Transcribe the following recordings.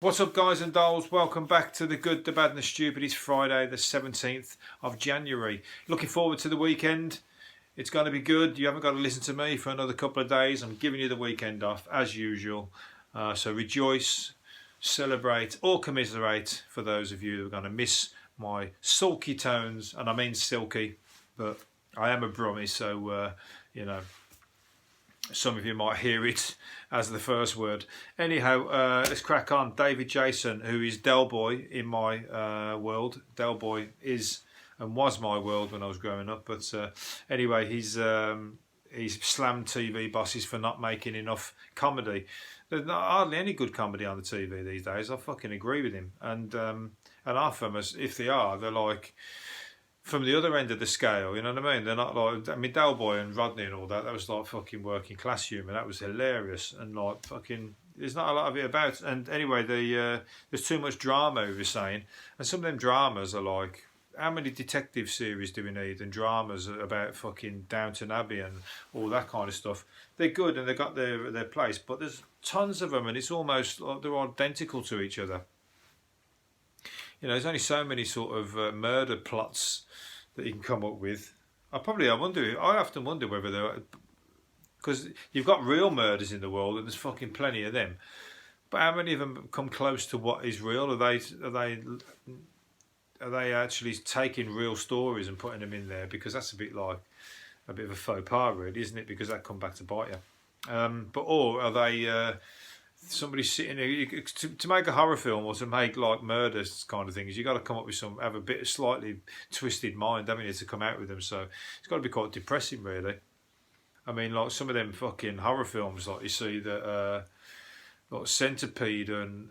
What's up, guys and dolls? Welcome back to The Good, the Bad and the Stupid. It's Friday the 17th of January. Looking forward to the weekend. It's going to be good. You haven't got to listen to me for another couple of days. I'm giving you the weekend off as usual. So rejoice, celebrate or commiserate for those of you who are going to miss my sulky tones. And I mean silky, but I am a Brummie, so some of you might hear it as the first word. Anyhow, let's crack on. David Jason, who is Del Boy in my world. Del Boy is and was my world when I was growing up. But anyway, he's slammed TV bosses for not making enough comedy. There's not hardly any good comedy on the TV these days. I fucking agree with him. And half of them, if they are, they're like from the other end of the scale, you know what I mean? They're not like, I mean, Del Boy and Rodney and all that, that was like fucking working class humour. That was hilarious. And like fucking, there's not a lot of it about. And anyway, there's too much drama, we were saying. And some of them dramas are like, how many detective series do we need? And dramas about fucking Downton Abbey and all that kind of stuff. They're good and they've got their place, but there's tons of them and it's almost like they're identical to each other. You know, there's only so many sort of murder plots that you can come up with. I often wonder whether they're, because you've got real murders in the world and there's fucking plenty of them, but how many of them come close to what is real? Are they actually taking real stories and putting them in there? Because that's a bit of a faux pas, really, isn't it? Because that come back to bite you. Or are they somebody sitting there to make a horror film or to make like murders kind of things? You got to come up with have a bit of slightly twisted mind, haven't you, to come out with them? So it's got to be quite depressing, really. I mean, like some of them fucking horror films, like you see that, like Centipede and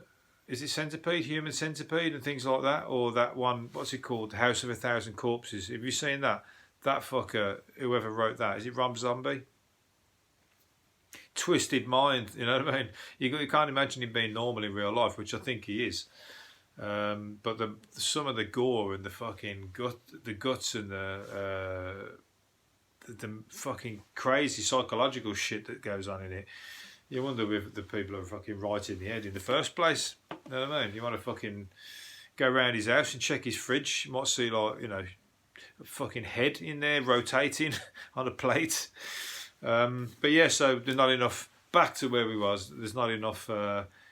is it Centipede, Human Centipede, and things like that, or that one, what's it called, House of a Thousand Corpses? Have you seen that? That fucker, whoever wrote that, is it Rob Zombie? Twisted mind, you know what I mean? You can't imagine him being normal in real life, which I think he is. But some of the gore and the fucking guts and the fucking crazy psychological shit that goes on in it. You wonder if the people are fucking right in the head in the first place. You know what I mean? You want to fucking go around his house and check his fridge. You might see like, you know, a fucking head in there rotating on a plate. But yeah, so there's not enough, back to where we was, there's not enough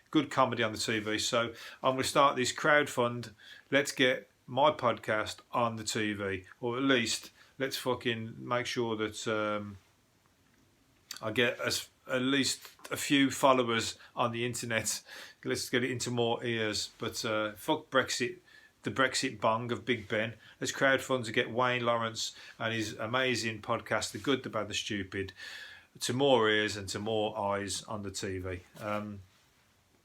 good comedy on the TV. So I'm going to start this crowdfund. Let's get my podcast on the TV, or at least let's fucking make sure that I get at least a few followers on the internet. Let's get it into more ears. But fuck Brexit, the Brexit bong of Big Ben. Let's crowdfund to get Wayne Lawrence and his amazing podcast, The Good, the Bad, the Stupid, to more ears and to more eyes on the TV.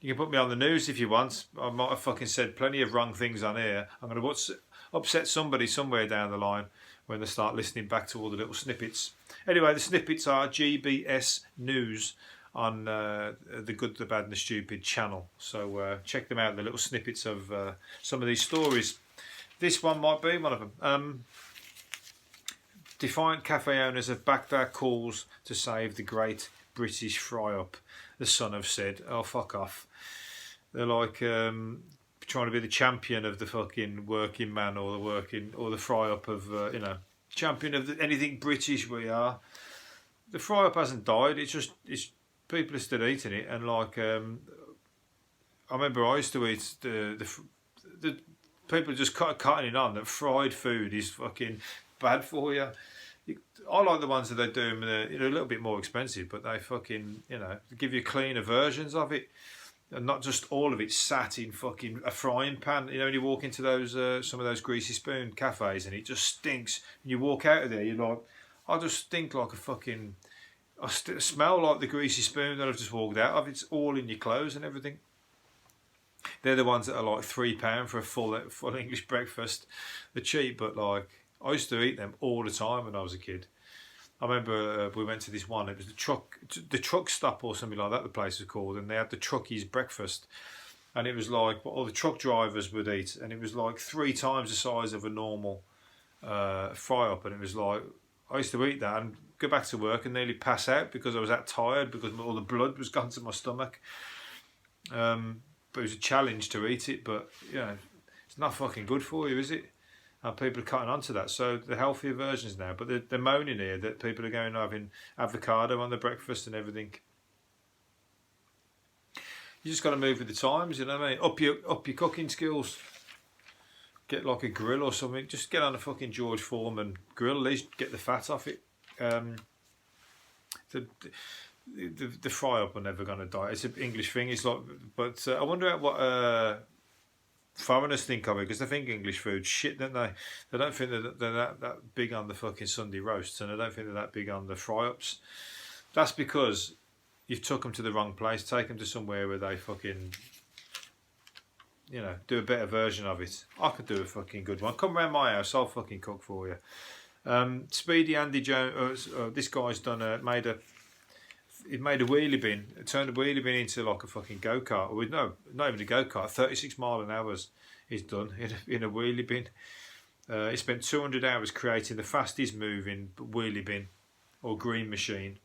You can put me on the news if you want. I might have fucking said plenty of wrong things on here. I'm going to upset somebody somewhere down the line when they start listening back to all the little snippets. Anyway, the snippets are GBS News on the Good, the Bad and the Stupid channel. So check them out, the little snippets of some of these stories. This one might be one of them. Defiant cafe owners have backed our calls to save the great British fry-up, the Sun have said. Oh, fuck off. They're like trying to be the champion of the fucking working man or the fry-up of, champion of anything British we are. The fry-up hasn't died. It's people are still eating it. And like, I remember I used to eat the people just cutting it on that fried food is fucking bad for you. I like the ones that they do, they're a little bit more expensive, but they fucking, give you cleaner versions of it. And not just all of it sat in fucking a frying pan. You know, when you walk into those some of those greasy spoon cafes and it just stinks. And you walk out of there, you're like, I just stink like a fucking, smell like the greasy spoon that I've just walked out of. It's all in your clothes and everything. They're the ones that are like £3 for a full English breakfast. They're cheap, but like I used to eat them all the time when I was a kid. I remember we went to this one. It was the truck stop or something like that. The place was called, and they had the truckies breakfast, and it was like what all the truck drivers would eat, and it was like 3 times the size of a normal fry up, and it was like I used to eat that and go back to work and nearly pass out because I was that tired because all the blood was gone to my stomach. but it was a challenge to eat it. But you know, it's not fucking good for you, is it? And people are cutting onto that. So the healthier versions now, but they're moaning here that people are going having avocado on their breakfast and everything. You just got to move with the times, you know what I mean? Up your cooking skills. Get like a grill or something. Just get on a fucking George Foreman grill. At least get the fat off it. The fry up are never going to die. It's an English thing. It's like, but I wonder what foreigners think of it, because they think English food shit, don't they? They don't think that they're that big on the fucking Sunday roasts, and they don't think they're that big on the fry ups. That's because you've took them to the wrong place. Take them to somewhere where they fucking, you know, do a better version of it. I could do a fucking good one. Come round my house, I'll fucking cook for you. Speedy Andy Jones. This guy's made a wheelie bin. Turned a wheelie bin into like a fucking go kart. No, not even a go kart. 36 mile an hour he's done in a wheelie bin. He spent 200 hours creating the fastest moving wheelie bin, or green machine,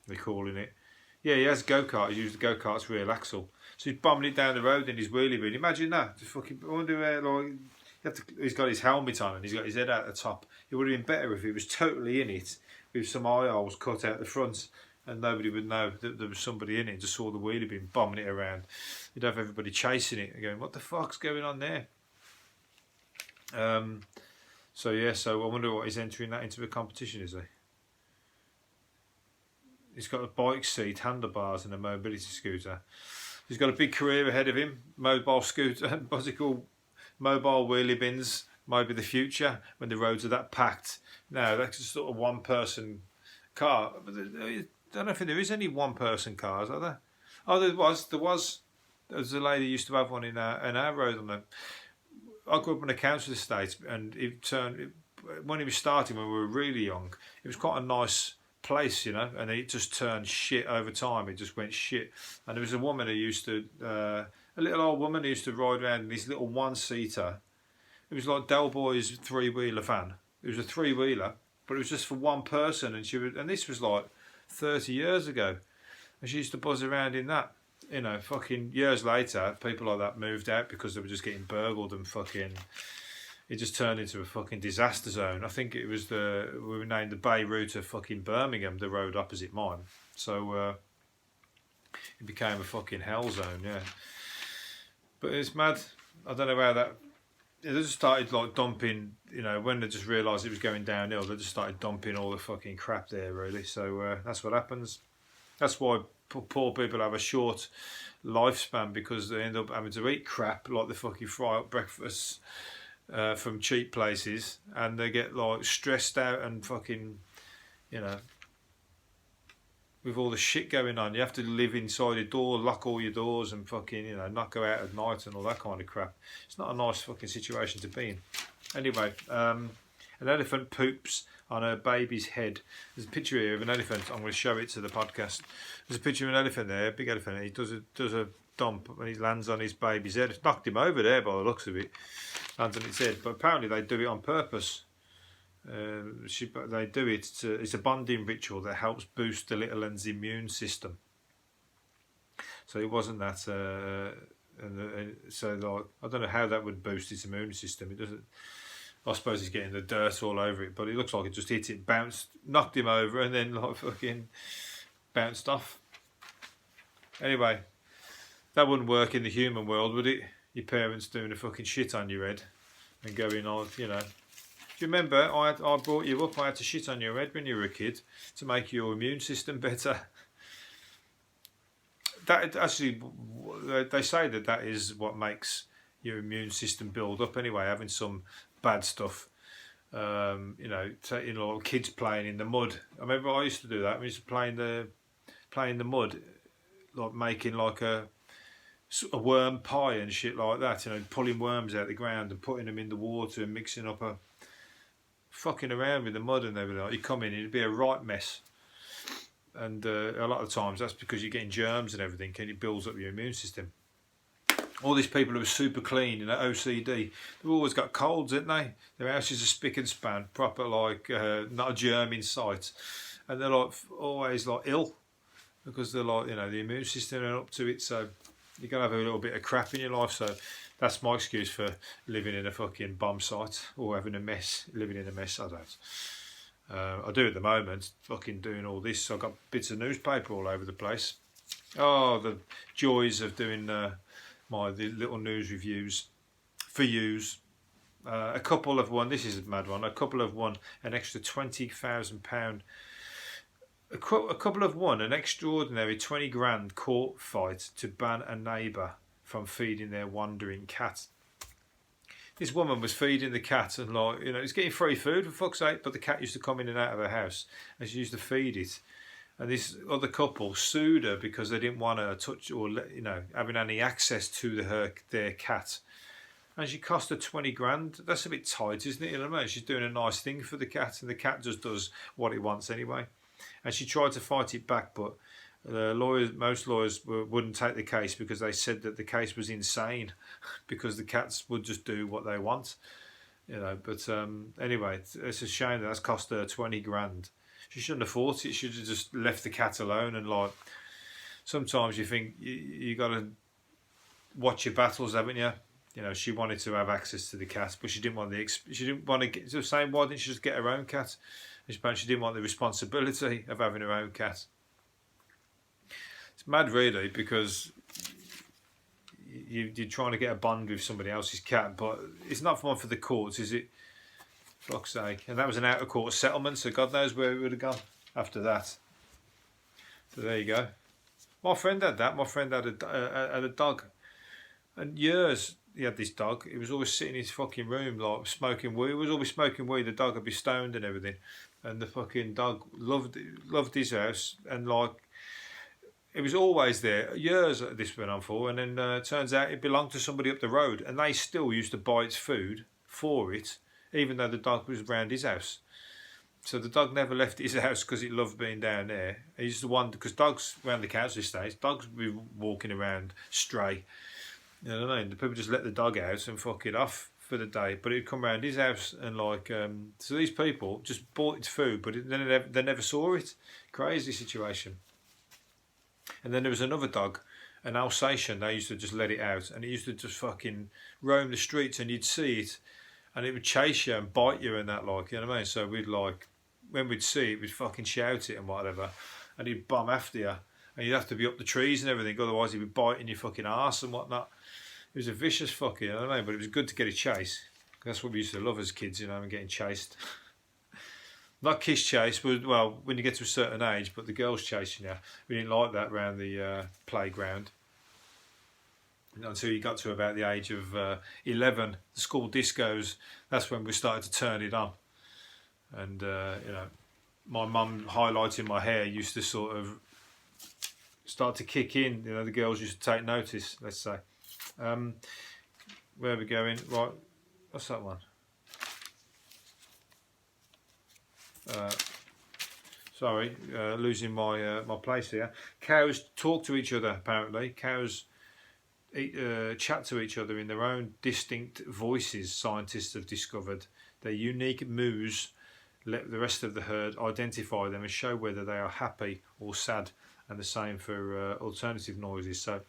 they're calling it. Yeah, he has a go kart. He used the go kart's rear axle, so he's bombing it down the road in his wheelie bin. Imagine that. Just fucking. I wonder where he's got his helmet on and he's got his head out the top. It would have been better if he was totally in it with some eye holes cut out the front, and nobody would know that there was somebody in it. Just saw the wheelie bin bombing it around. You'd have everybody chasing it and going, "What the fuck's going on there?" So yeah. So I wonder what he's entering that into a competition, is he? He's got a bike seat, handlebars, and a mobility scooter. He's got a big career ahead of him. Mobile scooter, what's it called? Mobile wheelie bins might be the future when the roads are that packed. No, that's just sort of one-person car. But I don't think there is any one-person cars, are there? Oh, there was. There was a lady who used to have one in our road. I grew up in a council estate, and when he was starting, when we were really young, it was quite a nice place, you know, and it just turned shit over time. It just went shit. And there was a woman who used to, a little old woman who used to ride around in this little one-seater. It was like Del Boy's three-wheeler van. It was a three-wheeler, but it was just for one person, and this was like 30 years ago, and she used to buzz around in that. You know, fucking years later, people like that moved out because they were just getting burgled and fucking. It just turned into a fucking disaster zone. I think it was we named the Beirut of fucking Birmingham, the road opposite mine. So it became a fucking hell zone, yeah. But it's mad. I don't know how that. They just started like dumping, you know, when they just realised it was going downhill, they just started dumping all the fucking crap there, really. So that's what happens. That's why poor people have a short lifespan, because they end up having to eat crap like the fucking fry up breakfasts from cheap places, and they get like stressed out and fucking, you know, with all the shit going on. You have to live inside a door, lock all your doors, and fucking, you know, not go out at night and all that kind of crap. It's not a nice fucking situation to be in. Anyway, an elephant poops on her baby's head. There's a picture here of an elephant. I'm going to show it to the podcast. There's a picture of an elephant there, a big elephant, and he does a dump when he lands on his baby's head. It's knocked him over there by the looks of it. Lands on its head, but apparently they do it on purpose. They do it it's a bonding ritual that helps boost the little one's immune system. So it wasn't that, so like, I don't know how that would boost its immune system. It doesn't. I suppose he's getting the dirt all over it, but it looks like it just hit it, bounced, knocked him over, and then like fucking bounced off. Anyway, that wouldn't work in the human world, would it? Your parents doing a fucking shit on your head and going on, you know. Do you remember I brought you up, I had to shit on your head when you were a kid to make your immune system better? That actually, they say that is what makes your immune system build up anyway, having some bad stuff. You know, kids playing in the mud. I remember I used to do that. We used to play in the mud, like making like a worm pie and shit like that, you know, pulling worms out of the ground and putting them in the water and mixing up fucking around with the mud and everything. Like, you come in, it'd be a right mess. And a lot of times that's because you're getting germs and everything, and it builds up your immune system. All these people who are super clean, you know, OCD, they've always got colds, haven't they? Their house is a spick and span, proper, like, not a germ in sight. And they're like always like ill because they're like, you know, the immune system ain't up to it. So You're going to have a little bit of crap in your life. So that's my excuse for living in a fucking bomb site or having a mess, living in a mess. I don't. I do at the moment, fucking doing all this. I've got bits of newspaper all over the place. Oh, the joys of doing the little news reviews for yous. A couple have won, this is a mad one, a couple have won an extra £20,000. A couple have won an extraordinary 20 grand court fight to ban a neighbour from feeding their wandering cat. This woman was feeding the cat and it's getting free food for fuck's sake, but the cat used to come in and out of her house and she used to feed it. And this other couple sued her because they didn't want her to touch or having any access to their cat. And she cost her 20 grand. That's a bit tight, isn't it? You know what I mean? She's doing a nice thing for the cat, and the cat just does what it wants anyway. And she tried to fight it back, but most lawyers wouldn't take the case because they said that the case was insane because the cats would just do what they want. But anyway, it's a shame that's cost her 20 grand. She shouldn't have fought it. She should have just left the cat alone. And sometimes you think you got to watch your battles, haven't you? She wanted to have access to the cat, but she didn't want to get. So saying, why didn't she just get her own cat? She didn't want the responsibility of having her own cat. It's mad, really, because you're trying to get a bond with somebody else's cat, but it's not one for the courts, is it? Fuck's sake! And that was an out of court settlement, so God knows where it would have gone after that. So there you go. My friend had that. My friend had a dog, and years. He had this dog. He was always sitting in his fucking room, smoking weed. He was always smoking weed. The dog would be stoned and everything. And the fucking dog loved his house. And it was always there. Years this went on for. And then turns out it belonged to somebody up the road. And they still used to buy its food for it, even though the dog was around his house. So the dog never left his house because it loved being down there. He used to wonder, because dogs around the council estates, dogs would be walking around stray. You know what I mean? The people just let the dog out and fuck it off for the day, but it'd come around his house and so these people just bought its food, but they never saw it. Crazy situation. And then there was another dog, an Alsatian. They used to just let it out, and it used to just fucking roam the streets, and you'd see it, and it would chase you and bite you and that, you know what I mean? So when we'd see it, we'd fucking shout it and whatever, and he'd bomb after you, and you'd have to be up the trees and everything, otherwise he'd be biting your fucking arse and whatnot. It was a vicious fucker, you know what I mean? But it was good to get a chase. That's what we used to love as kids, and getting chased. Not kiss chase, but when you get to a certain age, but the girls chasing you. We didn't like that around the playground. Until you got to about the age of 11, the school discos, that's when we started to turn it on. And, my mum highlighting my hair used to sort of start to kick in. The girls used to take notice, let's say. Where are we going? Right, what's that one? Sorry, losing my place here. Cows talk to each other, apparently. Cows chat to each other in their own distinct voices, scientists have discovered. Their unique moos let the rest of the herd identify them and show whether they are happy or sad, and the same for alternative noises. So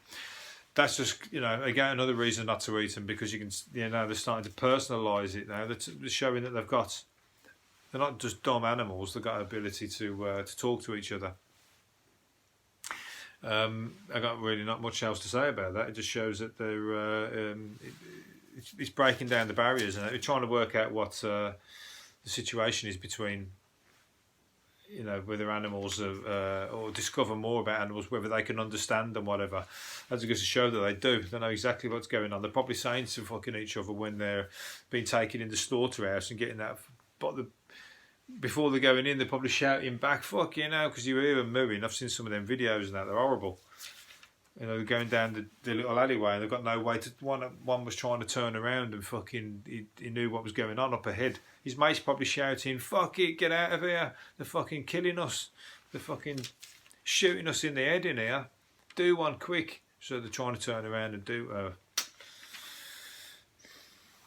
that's just, again, another reason not to eat them, because you can, they're starting to personalise it now. They're showing that they're not just dumb animals, they've got an ability to talk to each other. I got really not much else to say about that. It just shows that it's breaking down the barriers, and they're trying to work out what the situation is between, whether animals or discover more about animals, whether they can understand them, whatever. That's going to show that they do. They know exactly what's going on. They're probably saying to fucking each other when they're being taken in the slaughterhouse and getting that. But before they're going in, they're probably shouting back, "Fuck you know," because you hear them mooing. I've seen some of them videos and that, they're horrible. They're going down the little alleyway and they've got no way to. One was trying to turn around and fucking he knew what was going on up ahead. His mate's probably shouting, "Fuck it, get out of here! They're fucking killing us! They're fucking shooting us in the head in here. Do one quick!" So they're trying to turn around and do.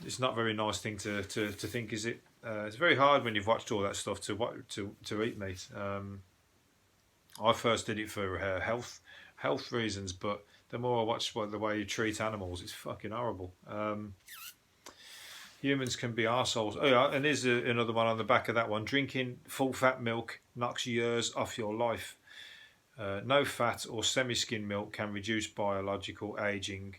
It's not a very nice thing to think, is it? It's very hard when you've watched all that stuff to eat meat. I first did it for health reasons, but The more I watch the way you treat animals, it's fucking horrible. Humans can be arseholes. Oh yeah, and here's another one on the back of that one. Drinking full fat milk knocks years off your life. No fat or semi-skim milk can reduce biological aging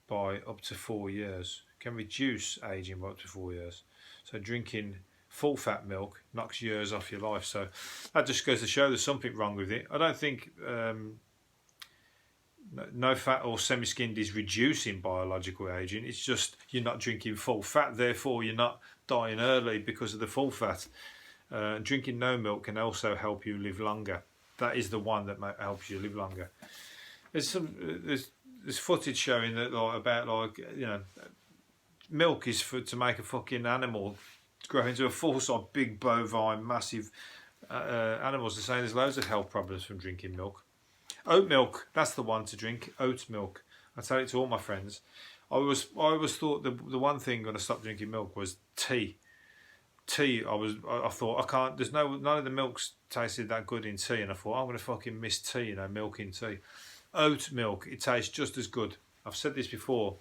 by up to 4 years. Can reduce aging by up to 4 years. So drinking full fat milk knocks years off your life. So that just goes to show there's something wrong with it. I don't think no fat or semi-skimmed is reducing biological aging. It's just you're not drinking full fat, therefore you're not dying early because of the full fat. Drinking no milk can also help you live longer. That is the one that helps you live longer. There's footage showing that milk is to make a fucking animal grow into a full-size big bovine massive animals. They're saying there's loads of health problems from drinking milk. Oat milk, that's the one to drink. Oat milk. I tell it to all my friends. I always thought the one thing when I stopped drinking milk was tea. Tea, I thought I can't. There's none of the milks tasted that good in tea, and I thought I'm gonna fucking miss tea, milk in tea. Oat milk, it tastes just as good. I've said this before.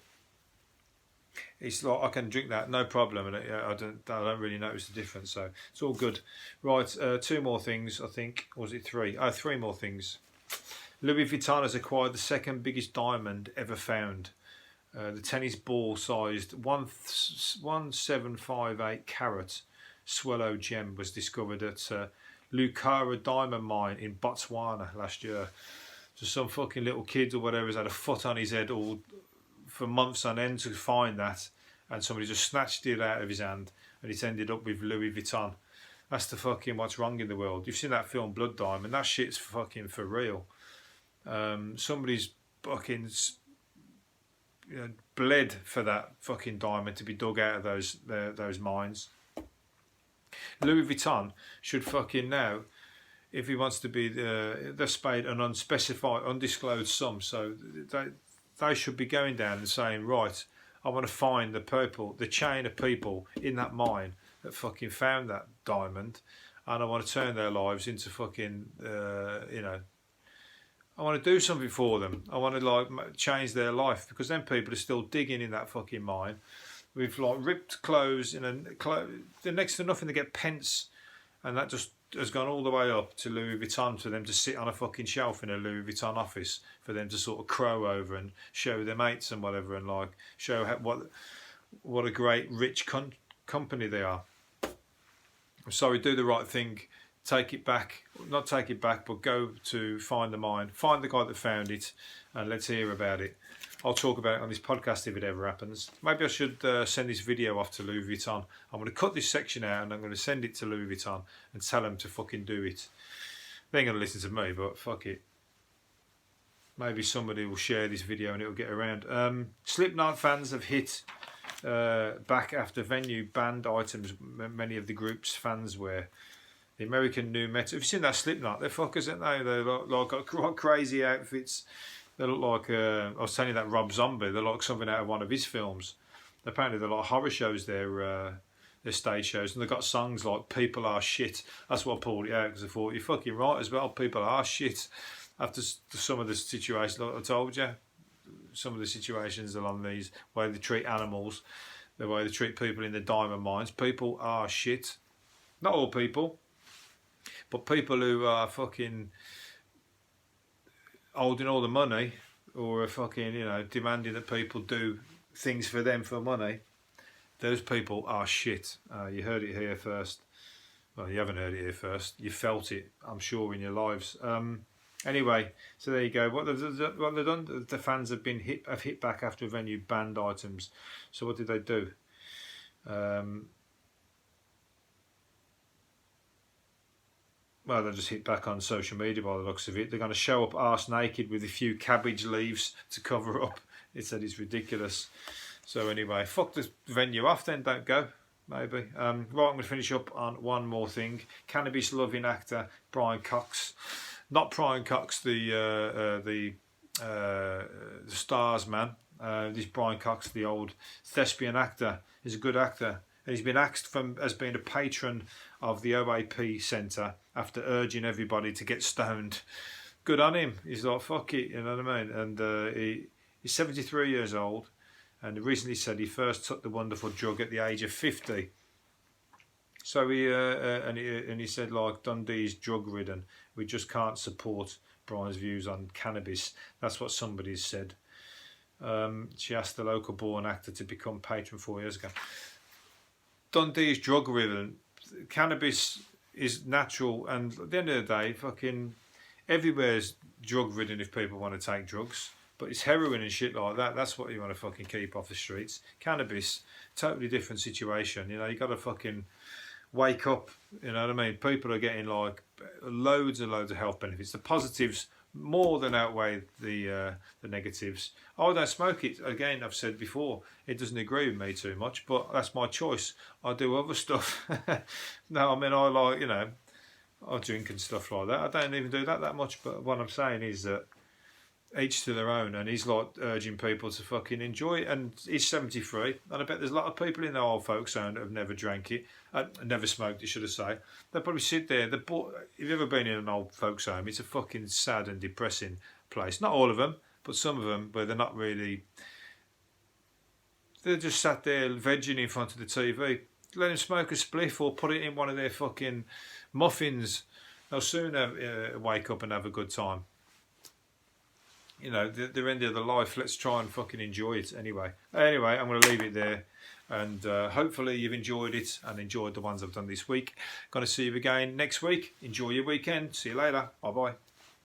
It's like I can drink that no problem, and I don't really notice the difference. So it's all good. Right, 2 more things I think. Or was it 3? 3 more things. Louis Vuitton has acquired the second biggest diamond ever found. The tennis ball sized 1758 carat swallow gem was discovered at Lucara diamond mine in Botswana last year. So some fucking little kid or whatever has had a foot on his head all for months on end to find that, and somebody just snatched it out of his hand, and it's ended up with Louis Vuitton. That's the fucking what's wrong in the world. You've seen that film Blood Diamond? That shit's fucking for real. Somebody's fucking bled for that fucking diamond to be dug out of those mines. Louis Vuitton should fucking now, if he wants to be they've paid an unspecified, undisclosed sum, so they should be going down and saying, right, I want to find the chain of people in that mine that fucking found that diamond, and I want to turn their lives into fucking I want to do something for them. I want to change their life, because then people are still digging in that fucking mine with ripped clothes they're next to nothing. They get pence, and that just has gone all the way up to Louis Vuitton for them to sit on a fucking shelf in a Louis Vuitton office for them to sort of crow over and show their mates and whatever, and show what a great rich company they are. I'm sorry, do the right thing. Take it back, not take it back, but go to find the mine, find the guy that found it, and let's hear about it. I'll talk about it on this podcast if it ever happens. Maybe I should send this video off to Louis Vuitton. I'm going to cut this section out and I'm going to send it to Louis Vuitton and tell them to fucking do it. They ain't going to listen to me, but fuck it. Maybe somebody will share this video and it'll get around. Slipknot fans have hit back after venue banned items many of the group's fans wear. The American new metal. Have you seen that Slipknot? They're fuckers, aren't they? They're got crazy outfits. They look like I was telling you that Rob Zombie. They're like something out of one of his films. Apparently, they're like horror shows. Their stage shows, and they've got songs like "People Are Shit." That's what I pulled it out, because I thought you're fucking right as well. People are shit. After some of the situations, like I told you, some of the situations along these, way they treat animals, the way they treat people in the diamond mines. People are shit. Not all people. But people who are fucking holding all the money, or are fucking, demanding that people do things for them for money, those people are shit. You heard it here first. Well, you haven't heard it here first. You felt it, I'm sure, in your lives. Anyway, so there you go. What they've done, the fans have hit back after a venue banned items. So what did they do? Well, they just hit back on social media by the looks of it. They're going to show up arse naked with a few cabbage leaves to cover up. It said it's ridiculous. So anyway, fuck the venue off then, don't go. Maybe. Right, I'm going to finish up on one more thing. Cannabis-loving actor Brian Cox. Not Brian Cox, the Stars man. This Brian Cox, the old thespian actor. He's a good actor. And he's been axed as being a patron of the OAP Centre after urging everybody to get stoned. good on him. He's like, fuck it, you know what I mean? And he's 73 years old, and recently said he first took the wonderful drug at the age of 50. So he said, like, Dundee's drug ridden. We just can't support Brian's views on cannabis. That's what somebody said. She asked the local born actor to become patron 4 years ago. Dundee's drug ridden. Cannabis is natural, and at the end of the day, fucking everywhere's drug ridden if people want to take drugs. But it's heroin and shit like that. That's what you want to fucking keep off the streets. Cannabis, totally different situation. You know, you got to fucking wake up. You know what I mean? People are getting like loads and loads of health benefits. The positives more than outweigh the negatives. I don't smoke it. Again, I've said before, it doesn't agree with me too much, but that's my choice. I do other stuff. No, I mean, I like, you know, I drink and stuff like that. I don't even do that much, but what I'm saying is that each to their own, and he's like urging people to fucking enjoy it, and he's 73, and I bet there's a lot of people in the old folks home that have never drank it, never smoked it, should I say. They'll probably sit there. If you've ever been in an old folks home, it's a fucking sad and depressing place. Not all of them, but some of them, where they're not really, they're just sat there vegging in front of the TV. Let them smoke a spliff or put it in one of their fucking muffins. They'll soon wake up and have a good time. You know, the end of the life. Let's try and fucking enjoy it anyway. Anyway, I'm going to leave it there. And hopefully you've enjoyed it and enjoyed the ones I've done this week. Going to see you again next week. Enjoy your weekend. See you later. Bye-bye.